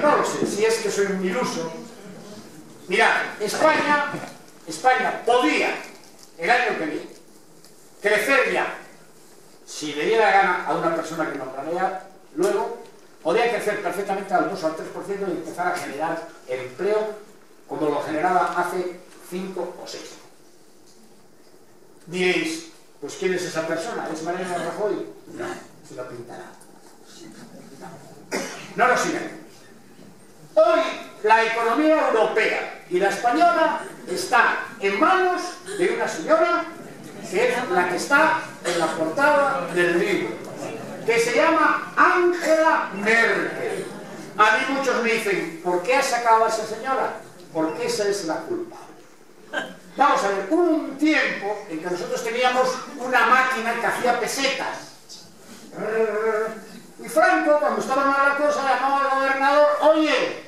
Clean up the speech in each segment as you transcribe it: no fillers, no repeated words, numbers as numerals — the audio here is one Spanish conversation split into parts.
No lo sé, si es que soy un iluso. Mirad, España podría, el año que viene, crecer ya, si le diera gana a una persona que no planea, luego podría crecer perfectamente al 2 o al 3% y empezar a generar empleo como lo generaba hace 5 o 6. Diréis, pues ¿quién es esa persona? ¿Es Mariano Rajoy? No, se lo pintará. No nos engañemos. Hoy la economía europea y la española está en manos de una señora que es la que está en la portada del libro, que se llama Angela Merkel. A mí muchos me dicen, ¿por qué ha sacado a esa señora? Porque esa es la culpa. Vamos a ver, hubo un tiempo en que nosotros teníamos una máquina que hacía pesetas. Y Franco, cuando estaba mal la cosa, llamaba al gobernador, oye,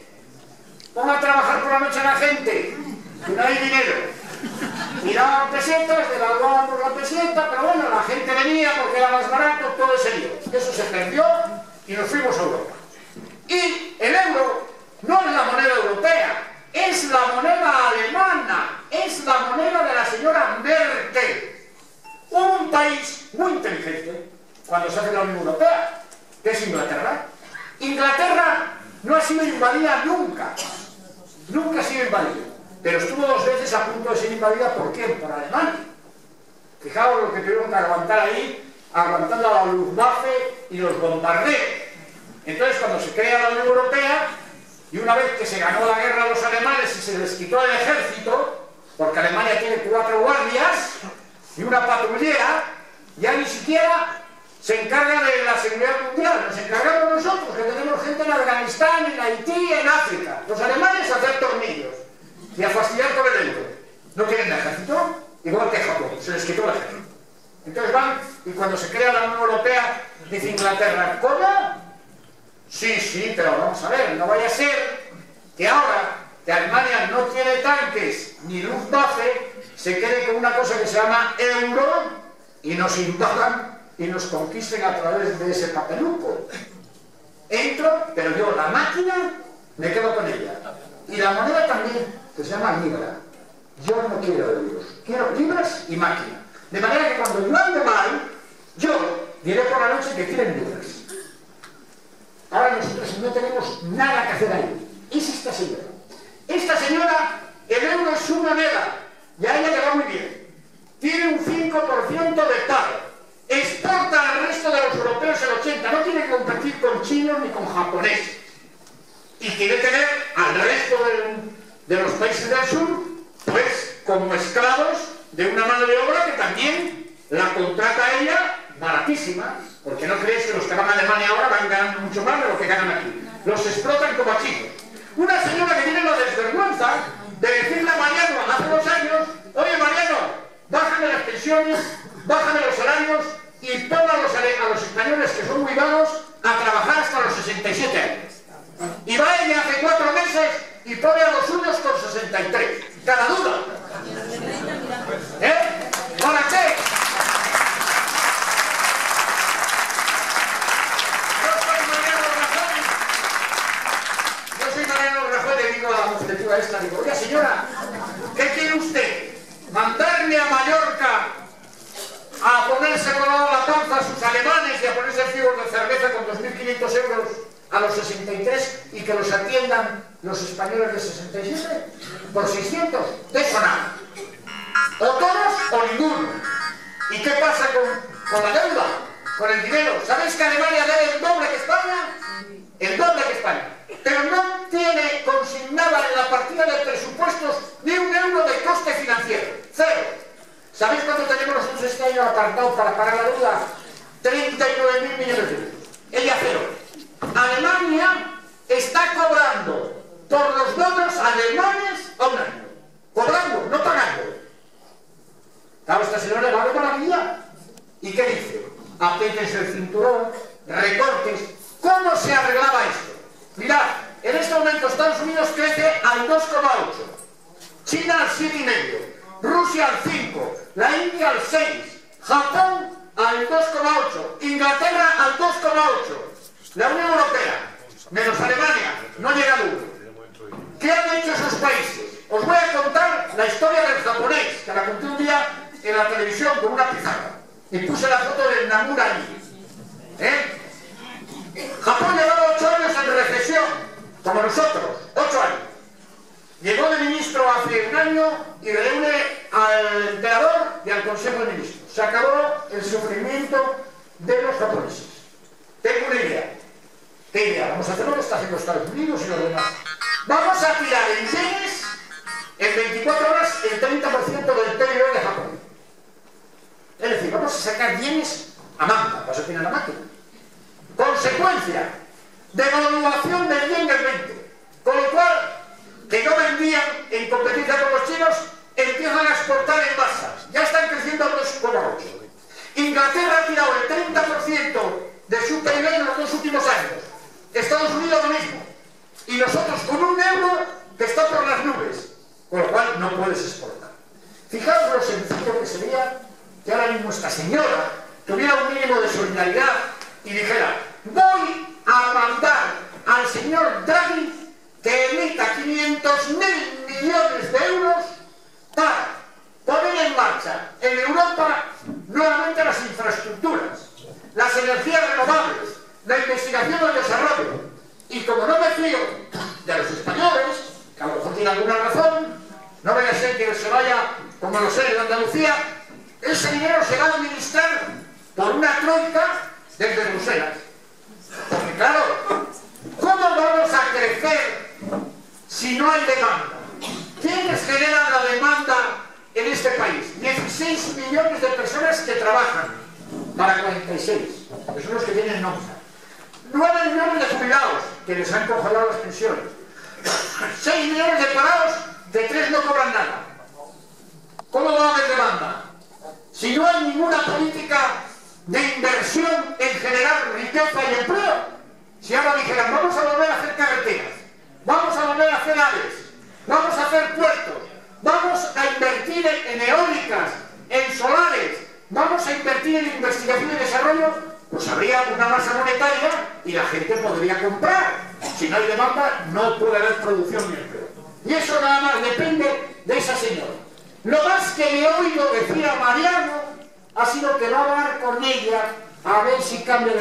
ponga a trabajar por la noche a la gente, que no hay dinero. Tiraban pesetas, devaluaban por la peseta, pero bueno, la gente venía porque era más barato, todo ese lío. Eso se perdió y nos fuimos a Europa. Y el euro no es la moneda europea, es la moneda alemana, es la moneda de la señora Merkel. Un país muy inteligente, cuando se hace la Unión Europea, que es Inglaterra. Inglaterra no ha sido invadida nunca. Nunca ha sido invadida. Pero estuvo 2 veces a punto de ser invadida. ¿Por quién? Por Alemania. Fijaos lo que tuvieron que aguantar ahí, aguantando a la Luftwaffe y los bombardeos. Entonces, cuando se crea la Unión Europea, y una vez que se ganó la guerra a los alemanes y se les quitó el ejército, porque Alemania tiene 4 guardias y una patrullera, ya ni siquiera se encarga de la seguridad mundial, nos encargamos nosotros, que tenemos gente en Afganistán, en Haití, en África. Los alemanes a hacer tornillos y a fastidiar con el euro. No tienen ejército, igual que Japón, se les quitó el ejército. Entonces van, y cuando se crea la Unión Europea, dice Inglaterra, ¿cómo? Sí, pero vamos a ver, no vaya a ser que ahora que Alemania no tiene tanques ni Luftwaffe, se quede con una cosa que se llama euro y nos invadan y nos conquisten a través de ese papeluco. Entro, pero yo la máquina me quedo con ella. Y la moneda también, que se llama libra. Yo no quiero euros, quiero libras y máquina. De manera que cuando yo ande mal, yo diré por la noche que quieren libras. Ahora nosotros no tenemos nada que hacer ahí. Es esta señora. Esta señora, el euro es su moneda, y a ella le va muy bien. Tiene un 5% de paro. Exporta al resto de los europeos el 80%. No tiene que competir con chinos ni con japoneses. Y quiere tener al resto de los países del sur, pues, como esclavos de una mano de obra que también la contrata a ella baratísima. Porque no creéis que los que van a Alemania ahora van ganando mucho más de lo que ganan aquí. Los explotan como a chicos. Una señora que tiene la desvergüenza de decirle a Mariano hace 2 años, oye Mariano, bájame las pensiones, bájame los salarios y pon a los españoles que son muy vagos a trabajar hasta los 67 años. Y va ella hace 4 meses y pone a los suyos con 63. Cada duda. ¿Para qué? Esta, digo, oiga señora, ¿qué quiere usted? ¿Mandarme a Mallorca a ponerse colado la panza a sus alemanes y a ponerse figos de cerveza con 2.500 euros a los 63 y que los atiendan los españoles de 67? ¿Por 600? De eso nada. O todos o ninguno. ¿Y qué pasa con la deuda? Con el dinero. ¿Sabéis que Alemania debe el doble que España? El doble que España. Pero no tiene consignada en la partida de presupuestos ni un euro de coste financiero. 0. ¿Sabéis cuánto tenemos nosotros este año apartado para pagar la deuda? 39.000 millones de euros. Ella 0. Alemania está cobrando por los bonos alemanes a un año. Cobrando, no pagando. Claro, esta señora le va de maravilla. ¿Y qué dice? Apétense el cinturón, recortes. ¿Cómo se arreglaba esto? Mirad, en este momento Estados Unidos crece al 2,8, China al 7,5, Rusia al 5, la India al 6, Japón al 2,8, Inglaterra al 2,8, la Unión Europea menos Alemania, no llega al 1. ¿Qué han hecho esos países? Os voy a contar la historia del japonés, que la conté un día en la televisión con una pizarra. Y puse la foto del Namura allí. Japón llevaba 8 años en recesión, como nosotros, 8 años. Llegó de ministro hace un año y reúne al emperador y al Consejo de Ministros. Se acabó el sufrimiento de los japoneses. Tengo una idea. ¿Qué idea? Vamos a hacer lo que está haciendo Estados Unidos y los demás. Vamos a tirar en yenes en 24 horas el 30% del PIB de Japón. Es decir, vamos a sacar yenes a manga, vas a tener la máquina. Consecuencia, devaluación del yen del 20. Con lo cual, que no vendían en competencia con los chinos, empiezan a exportar en masas. Ya están creciendo a 2,8. Inglaterra ha tirado el 30% de su PIB en los 2 últimos años. Estados Unidos lo mismo. Y nosotros con un euro que está por las nubes. Con lo cual no puedes exportar. Fijaos lo sencillo que sería que ahora mismo esta señora tuviera un mínimo de solidaridad y dijera: voy a mandar al señor Draghi que emita 500.000 millones de euros para poner en marcha en Europa nuevamente las infraestructuras, las energías renovables, la investigación y el desarrollo. Y como no me fío de los españoles, que a lo mejor tiene alguna razón, no vaya a ser que se vaya, como lo sé, de Andalucía, ese dinero se va a administrar por una troika desde Bruselas. Porque claro, ¿cómo vamos a crecer si no hay demanda? ¿Quiénes generan la demanda en este país? 16 millones de personas que trabajan para 46, que son los que tienen nómina. 9 millones de jubilados, que les han congelado las pensiones. 6 millones de parados, de 3 no cobran nada. ¿Cómo va a haber demanda? Si no hay ninguna política de inversión en generar riqueza y empleo. Si ahora dijeran: vamos a volver a hacer carreteras, vamos a volver a hacer aves, vamos a hacer puertos, vamos a invertir en eólicas, en solares, vamos a invertir en investigación y desarrollo, pues habría una masa monetaria y la gente podría comprar. Si no hay demanda, no puede haber producción ni empleo. Y eso nada más depende de esa señora. Lo más que le he oído decir a Mariano ha sido que va a hablar con ella a ver si cambia de